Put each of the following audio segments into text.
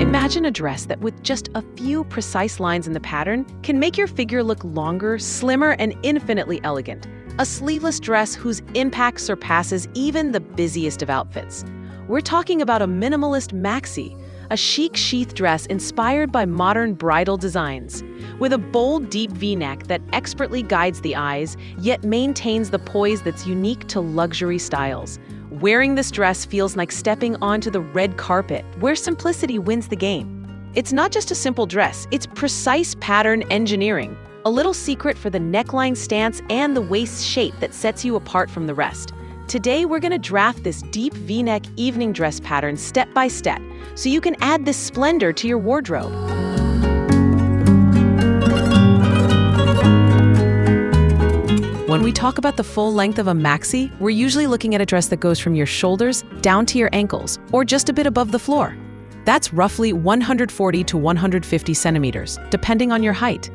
Imagine a dress that with just a few precise lines in the pattern can make your figure look longer, slimmer, and infinitely elegant. A sleeveless dress whose impact surpasses even the busiest of outfits. We're talking about a minimalist maxi, a chic sheath dress inspired by modern bridal designs. With a bold, deep V-neck that expertly guides the eyes, yet maintains the poise that's unique to luxury styles. Wearing this dress feels like stepping onto the red carpet, where simplicity wins the game. It's not just a simple dress, it's precise pattern engineering. A little secret for the neckline stance and the waist shape that sets you apart from the rest. Today, we're gonna draft this deep V-neck evening dress pattern step by step, so you can add this splendor to your wardrobe. When we talk about the full length of a maxi, we're usually looking at a dress that goes from your shoulders down to your ankles, or just a bit above the floor. That's roughly 140 to 150 centimeters, depending on your height.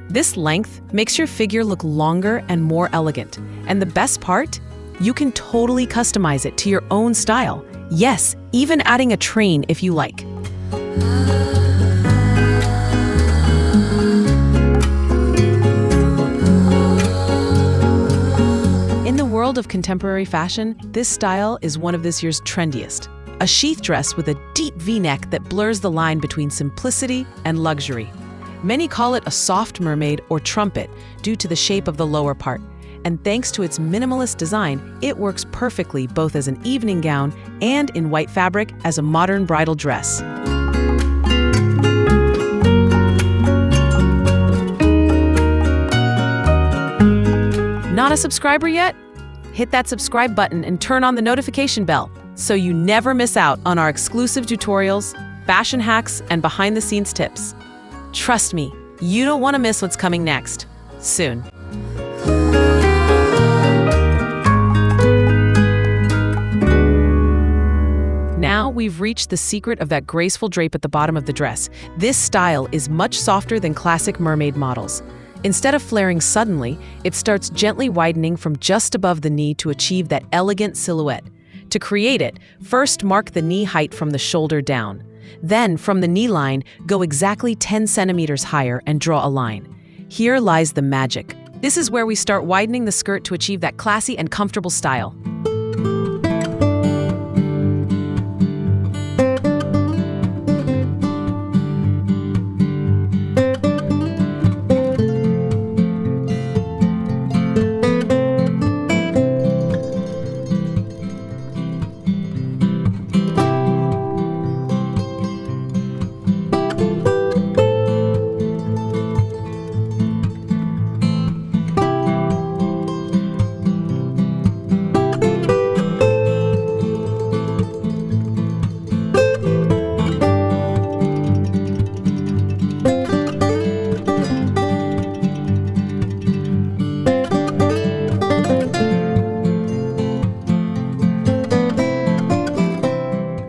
This length makes your figure look longer and more elegant. And the best part? You can totally customize it to your own style. Yes, even adding a train if you like. In the world of contemporary fashion, this style is one of this year's trendiest. A sheath dress with a deep V-neck that blurs the line between simplicity and luxury. Many call it a soft mermaid or trumpet due to the shape of the lower part. And thanks to its minimalist design, it works perfectly both as an evening gown and in white fabric as a modern bridal dress. Not a subscriber yet? Hit that subscribe button and turn on the notification bell so you never miss out on our exclusive tutorials, fashion hacks, and behind-the-scenes tips. Trust me, you don't want to miss what's coming next. Soon. Now we've reached the secret of that graceful drape at the bottom of the dress. This style is much softer than classic mermaid models. Instead of flaring suddenly, it starts gently widening from just above the knee to achieve that elegant silhouette. To create it, first mark the knee height from the shoulder down. Then, from the knee line, go exactly 10 centimeters higher and draw a line. Here lies the magic. This is where we start widening the skirt to achieve that classy and comfortable style.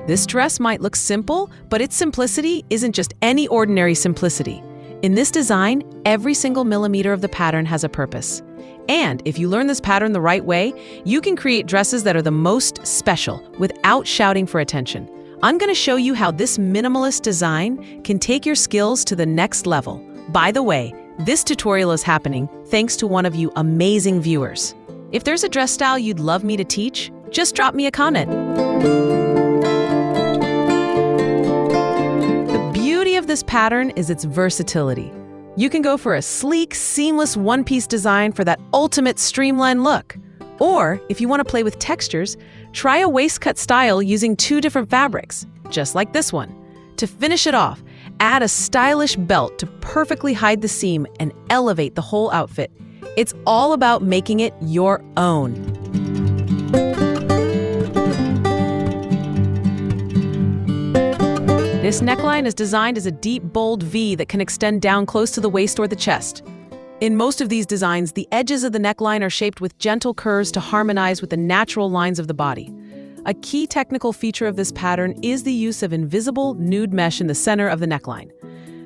This dress might look simple, but its simplicity isn't just any ordinary simplicity. In this design, every single millimeter of the pattern has a purpose. And if you learn this pattern the right way, you can create dresses that are the most special without shouting for attention. I'm going to show you how this minimalist design can take your skills to the next level. By the way, this tutorial is happening thanks to one of you amazing viewers. If there's a dress style you'd love me to teach, just drop me a comment. Of this pattern is its versatility. You can go for a sleek, seamless one-piece design for that ultimate streamlined look. Or, if you want to play with textures, try a waistcut style using 2 different fabrics, just like this one. To finish it off, add a stylish belt to perfectly hide the seam and elevate the whole outfit. It's all about making it your own. This neckline is designed as a deep, bold V that can extend down close to the waist or the chest. In most of these designs, the edges of the neckline are shaped with gentle curves to harmonize with the natural lines of the body. A key technical feature of this pattern is the use of invisible, nude mesh in the center of the neckline.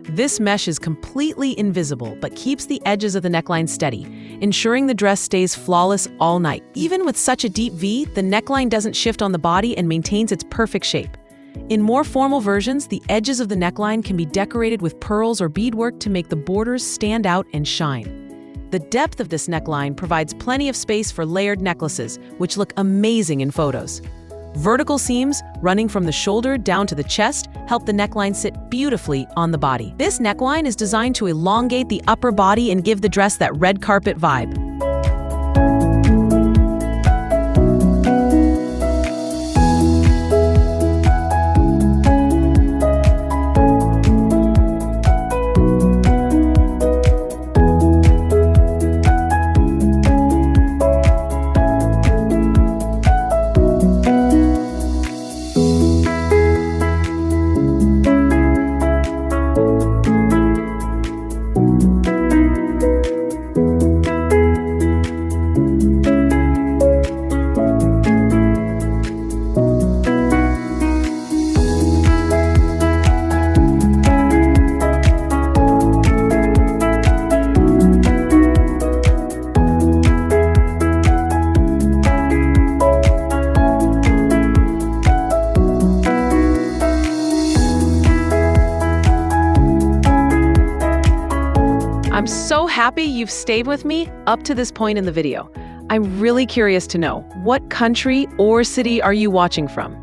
This mesh is completely invisible but keeps the edges of the neckline steady, ensuring the dress stays flawless all night. Even with such a deep V, the neckline doesn't shift on the body and maintains its perfect shape. In more formal versions, the edges of the neckline can be decorated with pearls or beadwork to make the borders stand out and shine. The depth of this neckline provides plenty of space for layered necklaces, which look amazing in photos. Vertical seams running from the shoulder down to the chest help the neckline sit beautifully on the body. This neckline is designed to elongate the upper body and give the dress that red carpet vibe. I'm so happy you've stayed with me up to this point in the video. I'm really curious to know, what country or city are you watching from? ...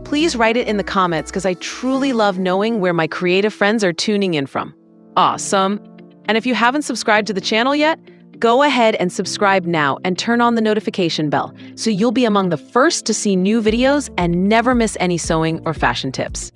Please write it in the comments because I truly love knowing where my creative friends are tuning in from. Awesome! And if you haven't subscribed to the channel yet, go ahead and subscribe now and turn on the notification bell so you'll be among the first to see new videos and never miss any sewing or fashion tips.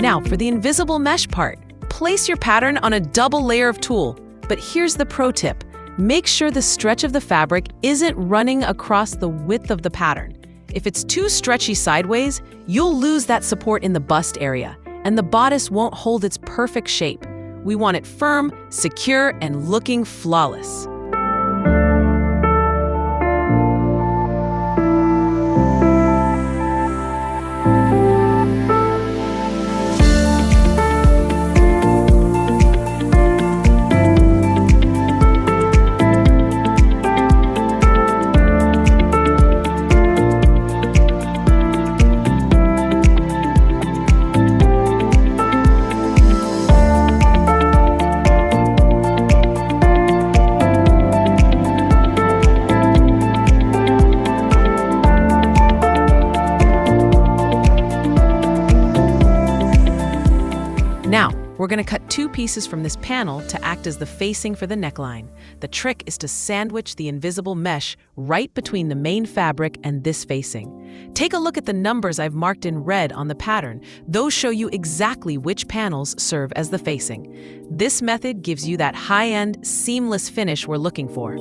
Now, for the invisible mesh part, place your pattern on a double layer of tulle. But here's the pro tip. Make sure the stretch of the fabric isn't running across the width of the pattern. If it's too stretchy sideways, you'll lose that support in the bust area, and the bodice won't hold its perfect shape. We want it firm, secure, and looking flawless. Now, we're going to cut two pieces from this panel to act as the facing for the neckline. The trick is to sandwich the invisible mesh right between the main fabric and this facing. Take a look at the numbers I've marked in red on the pattern. Those show you exactly which panels serve as the facing. This method gives you that high-end, seamless finish we're looking for.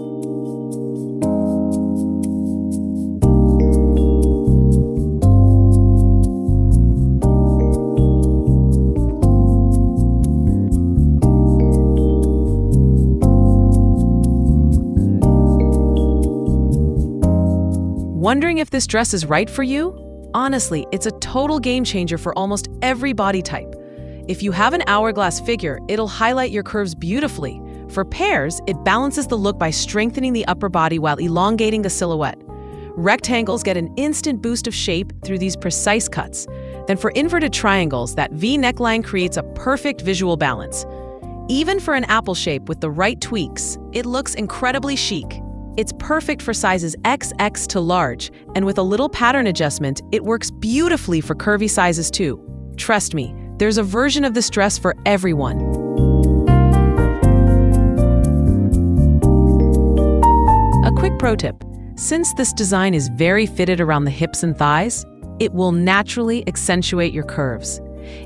Wondering if this dress is right for you? Honestly, it's a total game changer for almost every body type. If you have an hourglass figure, it'll highlight your curves beautifully. For pairs, it balances the look by strengthening the upper body while elongating the silhouette. Rectangles get an instant boost of shape through these precise cuts. Then for inverted triangles, that V neckline creates a perfect visual balance. Even for an apple shape with the right tweaks, it looks incredibly chic. It's perfect for sizes XX to large, and with a little pattern adjustment, it works beautifully for curvy sizes too. Trust me, there's a version of this dress for everyone. A quick pro tip. Since this design is very fitted around the hips and thighs, It will naturally accentuate your curves.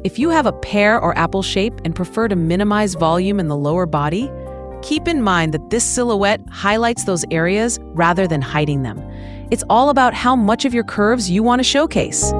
If you have a pear or apple shape and prefer to minimize volume in the lower body, keep in mind that this silhouette highlights those areas rather than hiding them. It's all about how much of your curves you want to showcase.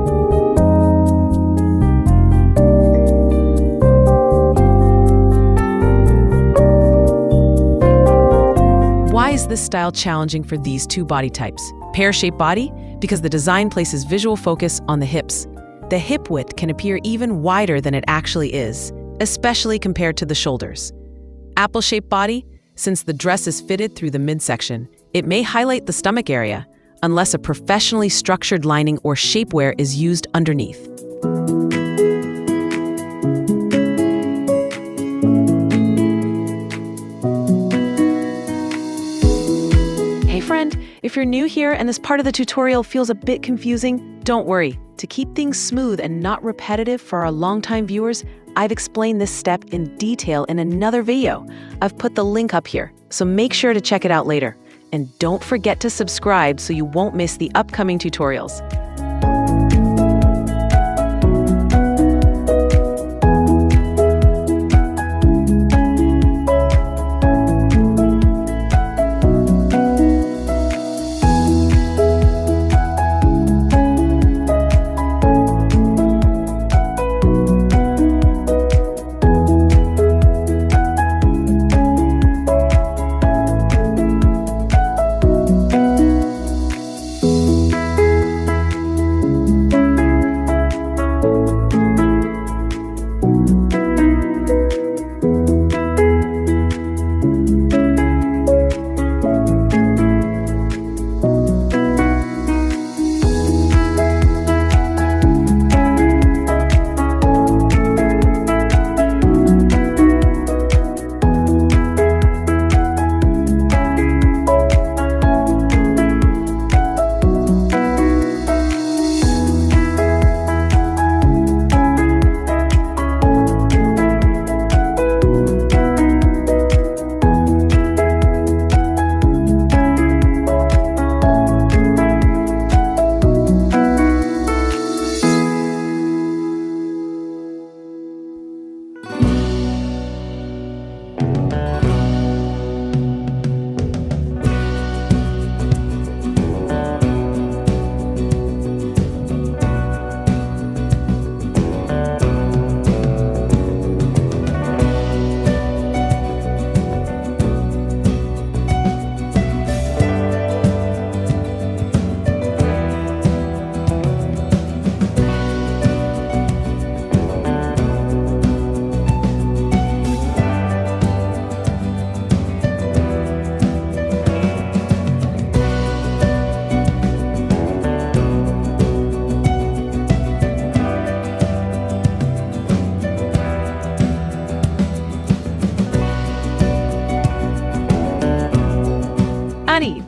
Why is this style challenging for these two body types? Pear-shaped body, because the design places visual focus on the hips. The hip width can appear even wider than it actually is, especially compared to the shoulders. Apple-shaped body, since the dress is fitted through the midsection, it may highlight the stomach area, unless a professionally structured lining or shapewear is used underneath. If you're new here and this part of the tutorial feels a bit confusing, don't worry. To keep things smooth and not repetitive for our longtime viewers, I've explained this step in detail in another video. I've put the link up here, so make sure to check it out later. And don't forget to subscribe so you won't miss the upcoming tutorials.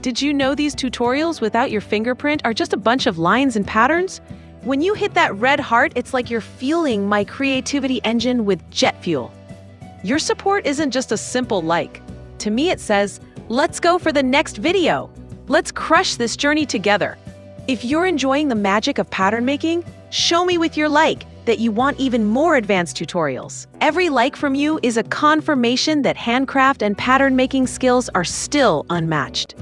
Did you know these tutorials without your fingerprint are just a bunch of lines and patterns? When you hit that red heart, it's like you're fueling my creativity engine with jet fuel. Your support isn't just a simple like. To me, it says, let's go for the next video. Let's crush this journey together. If you're enjoying the magic of pattern making, show me with your like that you want even more advanced tutorials. Every like from you is a confirmation that handcraft and pattern making skills are still unmatched.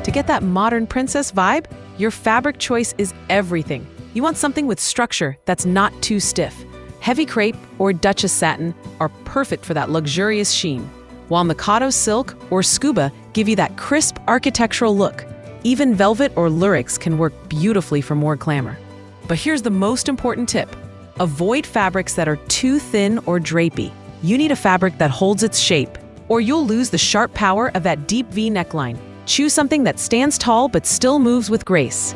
To get that modern princess vibe, your fabric choice is everything. You want something with structure that's not too stiff. Heavy crepe or Duchess satin are perfect for that luxurious sheen, while Mikado silk or scuba give you that crisp architectural look. Even velvet or lurex can work beautifully for more glamour. But here's the most important tip. Avoid fabrics that are too thin or drapey. You need a fabric that holds its shape, or you'll lose the sharp power of that deep V neckline. Choose something that stands tall but still moves with grace.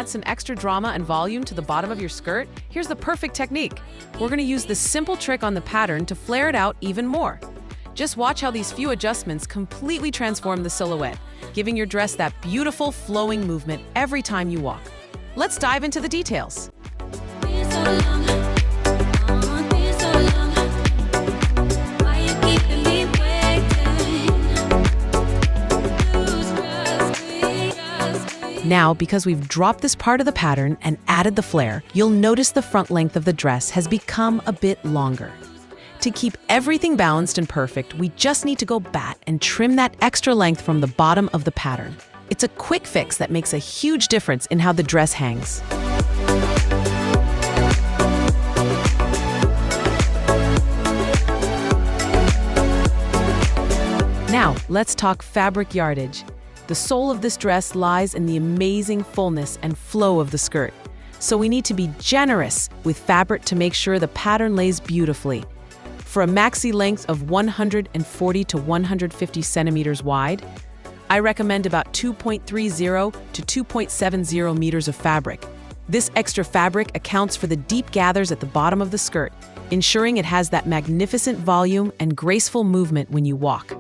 want some extra drama and volume to the bottom of your skirt, here's the perfect technique. We're going to use this simple trick on the pattern to flare it out even more. Just watch how these few adjustments completely transform the silhouette, giving your dress that beautiful flowing movement every time you walk. Let's dive into the details. Now, because we've dropped this part of the pattern and added the flare, you'll notice the front length of the dress has become a bit longer. To keep everything balanced and perfect, we just need to go back and trim that extra length from the bottom of the pattern. It's a quick fix that makes a huge difference in how the dress hangs. Now, let's talk fabric yardage. The soul of this dress lies in the amazing fullness and flow of the skirt. So we need to be generous with fabric to make sure the pattern lays beautifully. For a maxi length of 140 to 150 centimeters wide, I recommend about 2.30 to 2.70 meters of fabric. This extra fabric accounts for the deep gathers at the bottom of the skirt, ensuring it has that magnificent volume and graceful movement when you walk.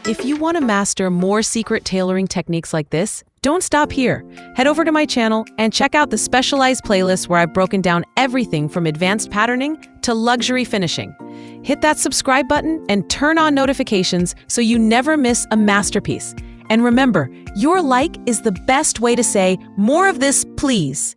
If you want to master more secret tailoring techniques like this, don't stop here. Head over to my channel and check out the specialized playlist where I've broken down everything from advanced patterning to luxury finishing. Hit that subscribe button and turn on notifications so you never miss a masterpiece. And remember, your like is the best way to say, more of this, please.